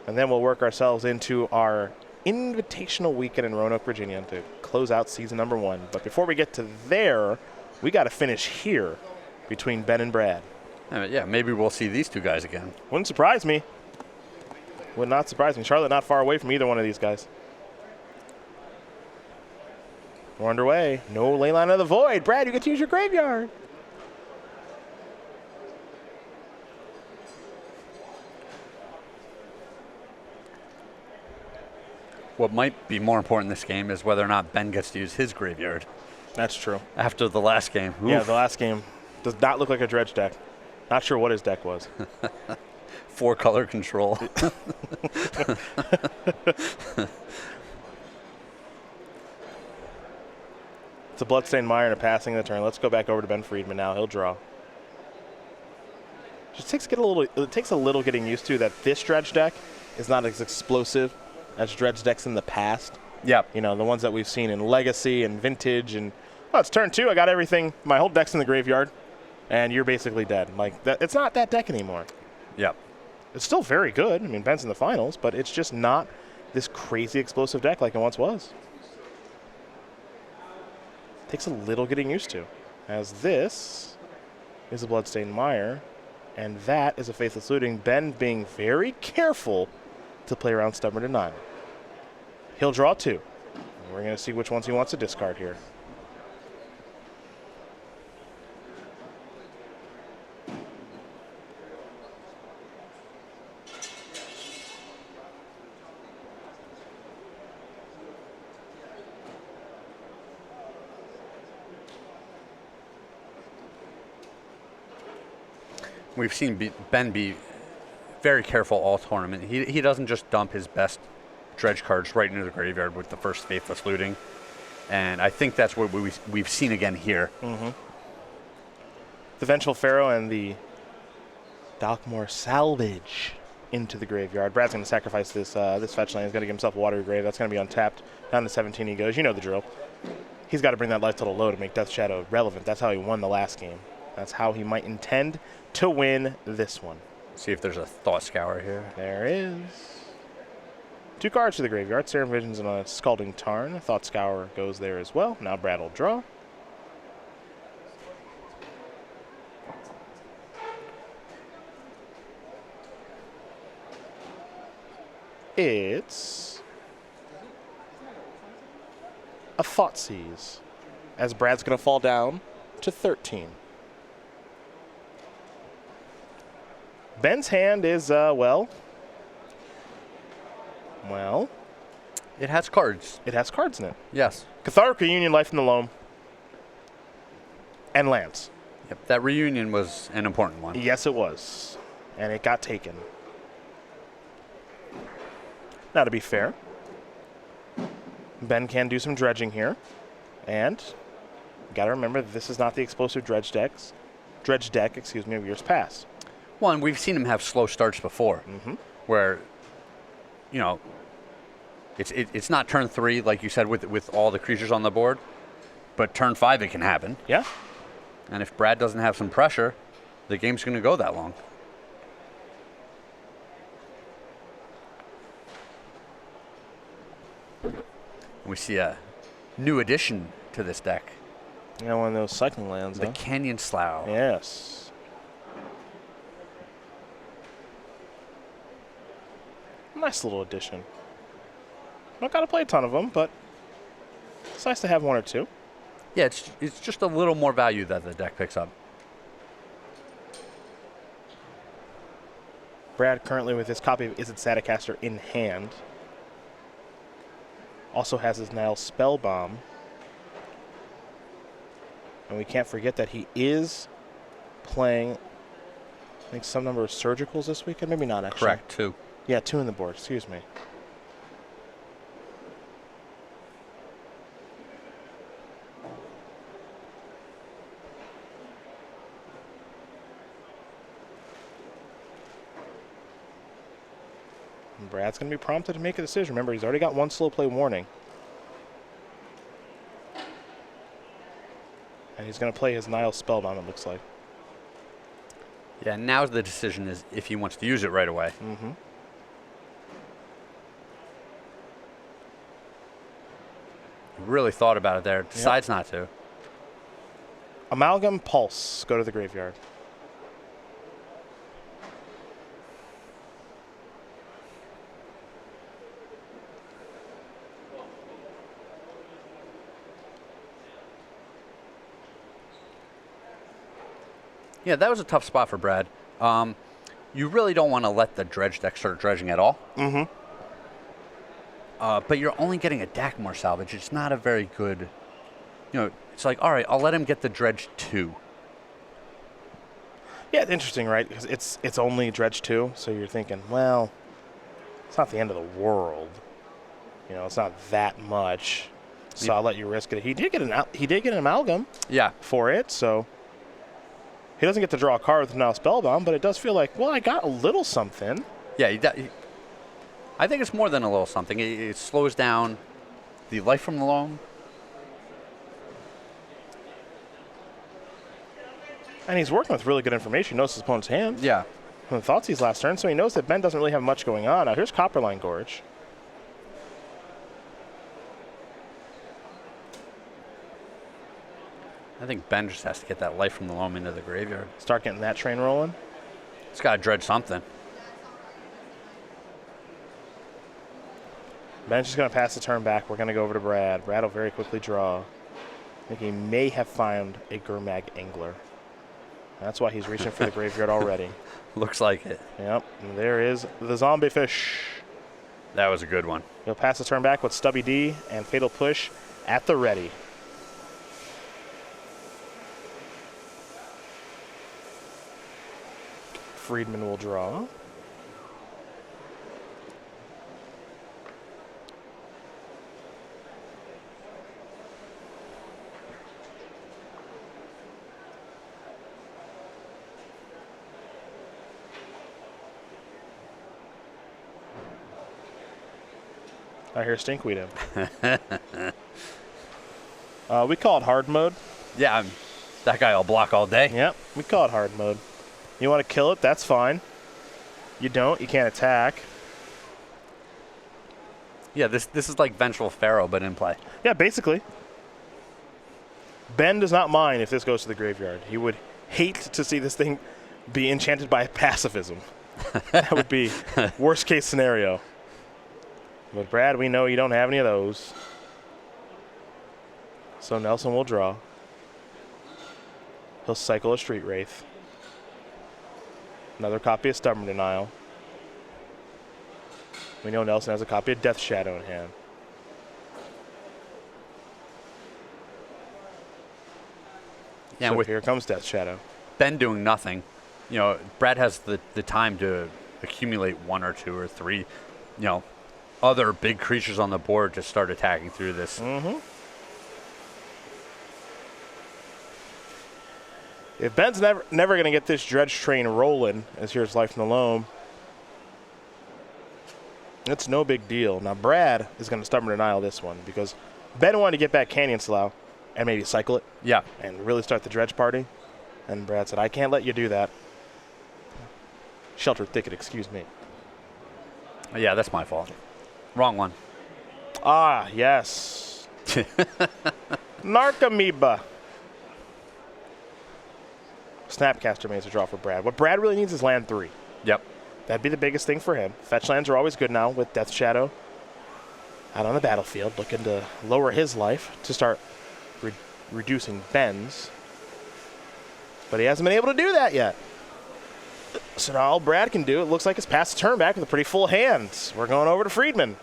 And then we'll work ourselves into our invitational weekend in Roanoke, Virginia to close out season number 1. But before we get to there, we got to finish here between Ben and Brad. Yeah, maybe we'll see these two guys again. Wouldn't surprise me. Would not surprise me. Charlotte not far away from either one of these guys. We're underway. No ley line of the void. Brad, you get to use your graveyard. What might be more important in this game is whether or not Ben gets to use his graveyard. That's true. After the last game. Oof. Yeah, the last game does not look like a dredge deck. Not sure what his deck was. 4-color control. It's a Bloodstained Mire and a passing the turn. Let's go back over to Ben Friedman now. He'll draw. It takes a little getting used to that this dredge deck is not as explosive as dredge decks in the past. Yep. You know, the ones that we've seen in Legacy and Vintage and it's turn 2. I got everything. My whole deck's in the graveyard. And you're basically dead. Like that, it's not that deck anymore. Yep. It's still very good. I mean, Ben's in the finals, but it's just not this crazy explosive deck like it once was. Takes a little getting used to, as this is a Bloodstained Mire, and that is a Faithless Looting. Ben being very careful to play around Stubborn Denial. He'll draw 2. We're going to see which ones he wants to discard here. We've seen Ben be very careful all tournament. He doesn't just dump his best dredge cards right into the graveyard with the first Faithless Looting. And I think that's what we've seen again here. Mm-hmm. The Vengeful Pharaoh and the Dockmore Salvage into the graveyard. Brad's going to sacrifice this this fetch land. He's going to give himself a Watery Grave. That's going to be untapped. Down to 17 he goes. You know the drill. He's got to bring that life total low to make Death Shadow relevant. That's how he won the last game. That's how he might intend to win this one. See if there's a Thought Scour here. There is. 2 cards to the graveyard. Serum Visions and a Scalding Tarn. Thought Scour goes there as well. Now Brad will draw. It's a Thoughtseize, as Brad's going to fall down to 13. Ben's hand is, well, it has cards. it has cards in it. Yes. Cathartic Reunion, Life in the Loam, and lands. Yep. That reunion was an important one. Yes, it was, and it got taken. Now, to be fair, Ben can do some dredging here, and you got to remember that this is not the explosive dredge deck, of years past. Well, and we've seen him have slow starts before, where, you know, it's not turn 3 like you said with all the creatures on the board, but turn 5 it can happen. Yeah. And if Brad doesn't have some pressure, the game's going to go that long. We see a new addition to this deck. Yeah, one of those cycling lands. The Canyon Slough. Yes. Nice little addition. Not got to play a ton of them, but it's nice to have 1 or 2. Yeah, it's just a little more value that the deck picks up. Brad currently with his copy of Izzet Staticaster in hand. Also has his Nile Spellbomb. And we can't forget that he is playing, I think, some number of Surgicals this weekend. Maybe not, actually. Correct, 2. Yeah, 2 in the board. Excuse me. And Brad's going to be prompted to make a decision. Remember, he's already got 1 slow play warning. And he's going to play his Nile Spellbomb, it looks like. Yeah, now the decision is if he wants to use it right away. Mm-hmm. Really thought about it there. Decides not to. Amalgam, Pulse, go to the graveyard. Yeah, that was a tough spot for Brad. You really don't want to let the dredge deck start dredging at all. Mm-hmm. But you're only getting a Dockmore Salvage. It's not a very good, it's like, all right, I'll let him get the dredge 2. Yeah, it's interesting, right? Because it's only dredge 2, so you're thinking, well, it's not the end of the world. It's not that much. So I'll let you risk it. He did get an amalgam. Yeah. For it, so he doesn't get to draw a card with Nile Spellbound, but it does feel like, well, I got a little something. Yeah, I think it's more than a little something. It slows down the life from the loam. And he's working with really good information. He knows his opponent's hand. Yeah. From the Thoughtseize last turn, so he knows that Ben doesn't really have much going on. Now here's Copperline Gorge. I think Ben just has to get that life from the loam into the graveyard. Start getting that train rolling. He's got to dredge something. Ben's just going to pass the turn back. We're going to go over to Brad. Brad will very quickly draw. I think he may have found a Gurmag Angler. That's why he's reaching for the graveyard already. Looks like it. Yep. And there is the Zombie Fish. That was a good one. He'll pass the turn back with Stubby D and Fatal Push at the ready. Friedman will draw. I hear stinkweed in. We call it hard mode. Yeah, that guy will block all day. Yep, we call it hard mode. You want to kill it, that's fine. You don't, you can't attack. Yeah, this is like Vengeful Pharaoh, but in play. Yeah, basically. Ben does not mind if this goes to the graveyard. He would hate to see this thing be enchanted by pacifism. That would be worst case scenario. But Brad, we know you don't have any of those. So Nelson will draw. He'll cycle a Street Wraith. Another copy of Stubborn Denial. We know Nelson has a copy of Death Shadow in hand. Yeah, so with here comes Death Shadow. Ben doing nothing, you know, Brad has the time to accumulate 1 or 2 or 3, you know, other big creatures on the board to start attacking through this. Mm-hmm. If Ben's never going to get this dredge train rolling, as here's Life in the Loam, it's no big deal. Now, Brad is going to Stubborn Denial this one because Ben wanted to get back Canyon Slough and maybe cycle it. Yeah. And really start the dredge party. And Brad said, I can't let you do that. Shelter Thicket, excuse me. Yeah, that's my fault. Wrong one. Ah, yes. Narcomoeba. Snapcaster makes a draw for Brad. What Brad really needs is land 3. Yep. That'd be the biggest thing for him. Fetch lands are always good now with Death Shadow out on the battlefield, looking to lower his life to start reducing Ben's. But he hasn't been able to do that yet. So now all Brad can do, it looks like, is pass the turn back with a pretty full hand. We're going over to Friedman.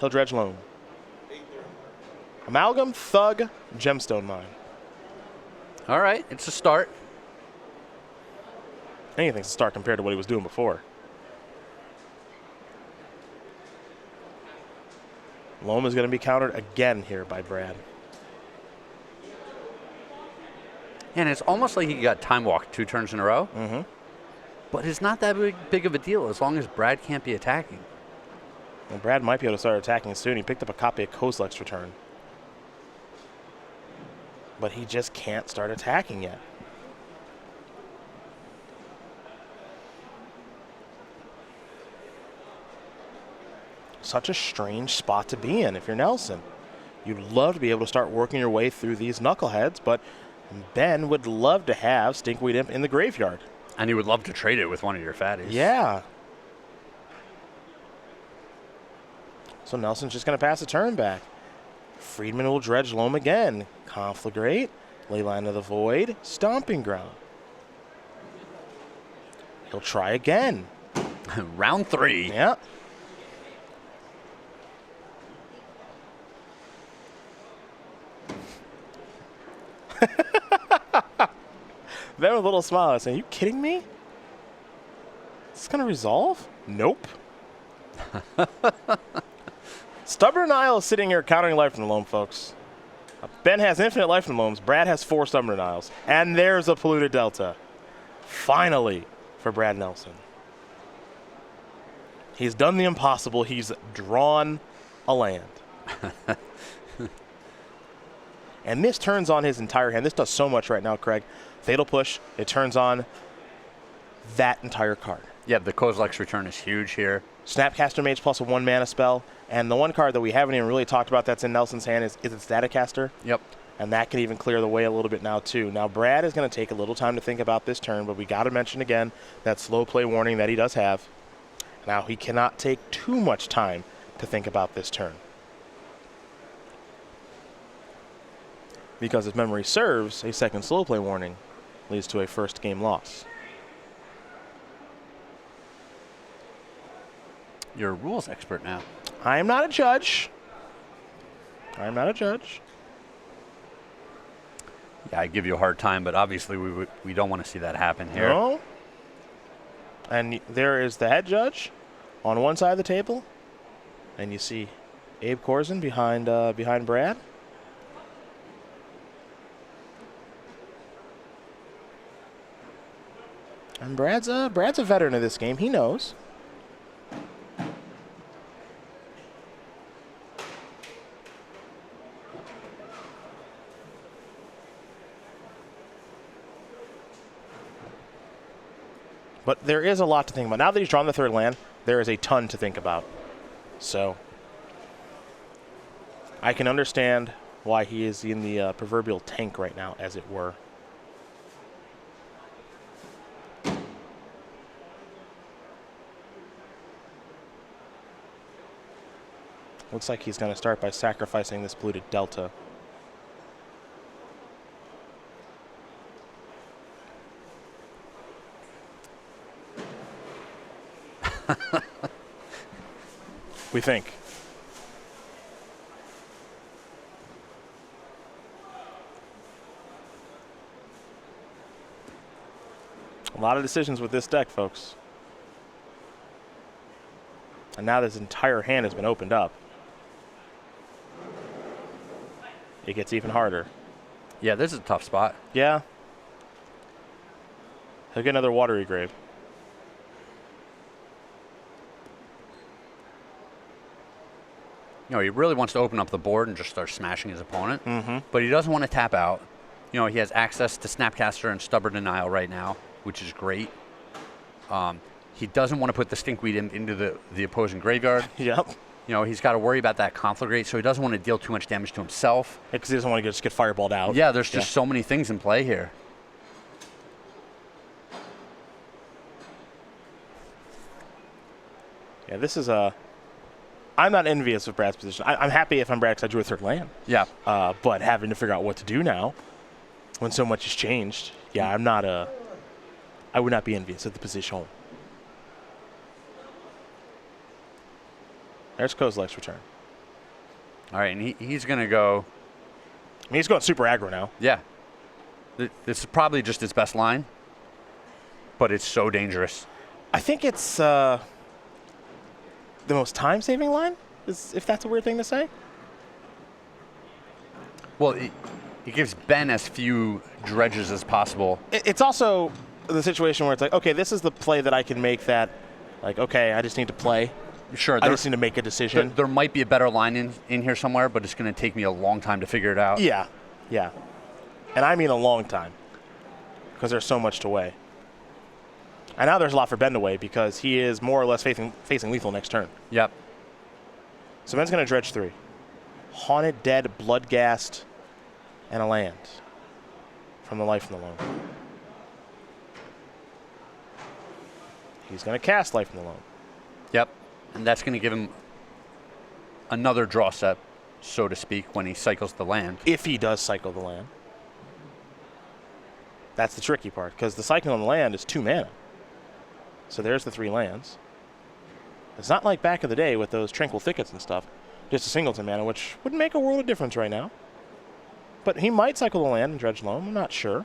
He'll dredge loam. Amalgam, Thug, Gemstone Mine. All right, it's a start. Anything's a start compared to what he was doing before. Loam is going to be countered again here by Brad. And it's almost like he got time walked 2 turns in a row. Mm-hmm. But it's not that big of a deal as long as Brad can't be attacking. Well, Brad might be able to start attacking soon. He picked up a copy of Kozilek's Return. But he just can't start attacking yet. Such a strange spot to be in if you're Nelson. You'd love to be able to start working your way through these knuckleheads, but Ben would love to have Stinkweed Imp in the graveyard. And he would love to trade it with one of your fatties. Yeah. So Nelson's just going to pass a turn back. Friedman will dredge loam again. Conflagrate, Leyline of the Void, Stomping Ground. He'll try again. Round 3. Yeah. Then with a little smile, I was saying, are you kidding me? Is this going to resolve? Nope. Stubborn Denial is sitting here countering Life from the Loam, folks. Ben has infinite Life from the Loams. Brad has 4 Stubborn Denials. And there's a Polluted Delta. Finally, for Brad Nelson. He's done the impossible. He's drawn a land. And this turns on his entire hand. This does so much right now, Craig. Fatal Push, it turns on that entire card. Yeah, the Kozilek's Return is huge here. Snapcaster Mage plus a 1 mana spell. And the one card that we haven't even really talked about that's in Nelson's hand is its Staticaster. Yep. And that can even clear the way a little bit now, too. Now, Brad is going to take a little time to think about this turn, but we got to mention again that slow play warning that he does have. Now, he cannot take too much time to think about this turn. Because if memory serves, a second slow play warning leads to a first game loss. You're a rules expert now. I am not a judge. I am not a judge. Yeah, I give you a hard time, but obviously we don't want to see that happen here. No. And there is the head judge on one side of the table, and you see Abe Corzin behind Brad. And Brad's a veteran of this game. He knows. But there is a lot to think about. Now that he's drawn the third land, there is a ton to think about. So I can understand why he is in the proverbial tank right now, as it were. Looks like he's going to start by sacrificing this blue to Delta. We think. A lot of decisions with this deck, folks. And now this entire hand has been opened up. It gets even harder. Yeah, this is a tough spot. Yeah. He'll get another watery grave. You know, he really wants to open up the board and just start smashing his opponent. Mm-hmm. But he doesn't want to tap out. You know, he has access to Snapcaster and Stubborn Denial right now, which is great. He doesn't want to put the Stinkweed into the opposing graveyard. Yep. You know, he's got to worry about that Conflagrate, so he doesn't want to deal too much damage to himself. Because he doesn't want to just get fireballed out. Yeah, there's just so many things in play here. Yeah, this is a... I'm not envious of Brad's position. I'm happy if I'm Brad because I drew a third land. Yeah. But having to figure out what to do now when so much has changed, yeah, I would not be envious of the position. There's Kozilek's return. All right, and he's going to go... I mean, he's going super aggro now. Yeah. This is probably just his best line, but it's so dangerous. I think it's the most time-saving line, if that's a weird thing to say. Well, it gives Ben as few dredges as possible. It's also the situation where it's like, okay, this is the play that I can make that, like, okay, I just need to play. Sure. I just need to make a decision. There might be a better line in here somewhere, but it's going to take me a long time to figure it out. Yeah, yeah. And I mean a long time, because there's so much to weigh. And now there's a lot for Ben to weigh because he is more or less facing lethal next turn. Yep. So Ben's going to dredge 3. Haunted, Dead, Bloodghast, and a land from the Life in the Loam. He's going to cast Life in the Loam. Yep. And that's going to give him another draw set, so to speak, when he cycles the land. If he does cycle the land. That's the tricky part, because the cycling on the land is 2 mana. So there's the 3 lands. It's not like back in the day with those Tranquil Thickets and stuff. Just a singleton mana, which wouldn't make a world of difference right now. But he might cycle the land and dredge Loam. I'm not sure.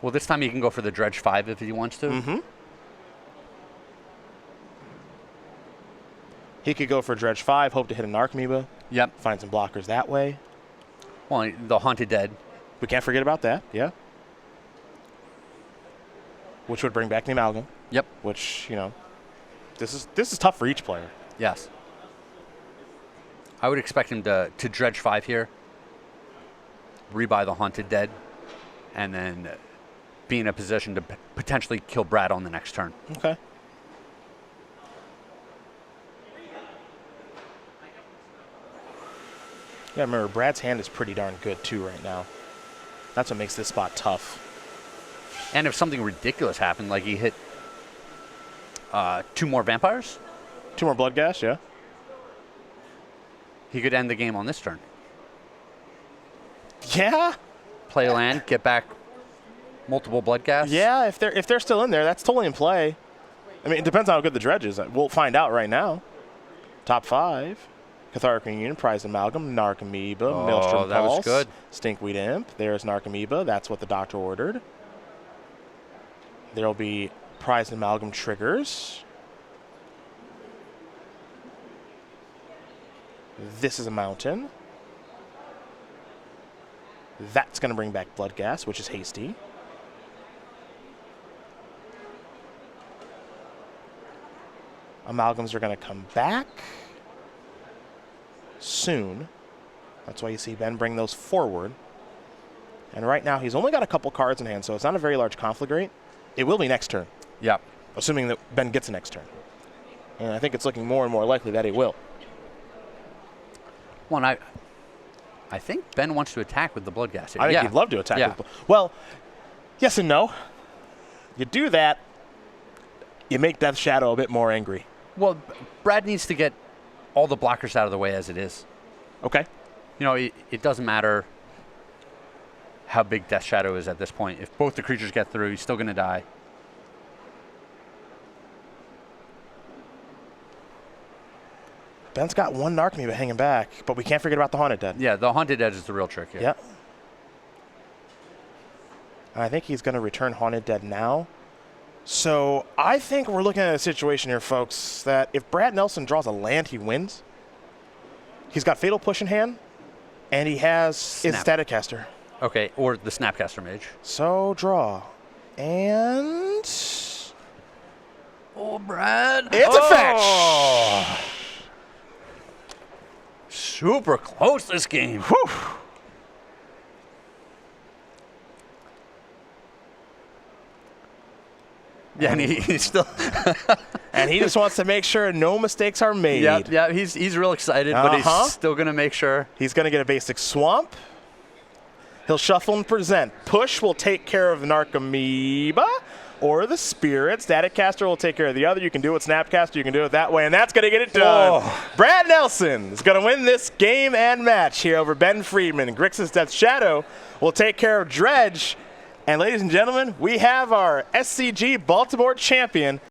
Well, this time he can go for the dredge 5 if he wants to. Mm-hmm. He could go for dredge 5, hope to hit a Narcomoeba. Yep. Find some blockers that way. Well, the Haunted Dead. We can't forget about that, yeah. Which would bring back the Amalgam. Yep. Which, you know, this is tough for each player. Yes. I would expect him to dredge 5 here, rebuy the Haunted Dead, and then be in a position to potentially kill Brad on the next turn. Okay. Yeah, remember, Brad's hand is pretty darn good, too, right now. That's what makes this spot tough. And if something ridiculous happened, like he hit 2 more vampires, 2 more Bloodghast, yeah. he could end the game on this turn. Yeah? Play land, get back multiple Bloodghasts. Yeah, if they're still in there, that's totally in play. I mean, it depends on how good the dredge is. We'll find out right now. Top 5. Cathartic Reunion, Prize Amalgam, Narcomoeba, Maelstrom that Pulse, was good. Stinkweed Imp. There's Narcomoeba. That's what the doctor ordered. There'll be Prized Amalgam triggers. This is a mountain. That's going to bring back Bloodghast, which is hasty. Amalgams are going to come back soon. That's why you see Ben bring those forward. And right now, he's only got a couple cards in hand, so it's not a very large conflict rate. It will be next turn. Yep. Assuming that Ben gets a next turn. And I think it's looking more and more likely that he will. Well, I think Ben wants to attack with the Bloodghast here. I think he'd love to attack. Well, yes and no. You do that, you make Death Shadow a bit more angry. Well, Brad needs to get all the blockers out of the way as it is. Okay. You know, it doesn't matter how big Death Shadow is at this point. If both the creatures get through, he's still going to die. Ben's got one Narcomoeba hanging back, but we can't forget about the Haunted Dead. Yeah, the Haunted Dead is the real trick here. Yeah. I think he's going to return Haunted Dead now. So I think we're looking at a situation here, folks, that if Brad Nelson draws a land, he wins. He's got Fatal Push in hand, and he has his Static Caster. Okay, or the Snapcaster Mage. So draw. And... Oh, Brad. It's a fetch! Super close this game. Whew. Yeah, and he's still... And he just wants to make sure no mistakes are made. Yeah, he's real excited, but he's still going to make sure. He's going to get a basic Swamp. He'll shuffle and present. Push will take care of Narcomoeba or the Spirit. Static Caster will take care of the other. You can do it with Snapcaster. You can do it that way, and that's going to get it done. Oh. Brad Nelson is going to win this game and match here over Ben Friedman. Grixis Death Shadow will take care of Dredge. And ladies and gentlemen, we have our SCG Baltimore champion,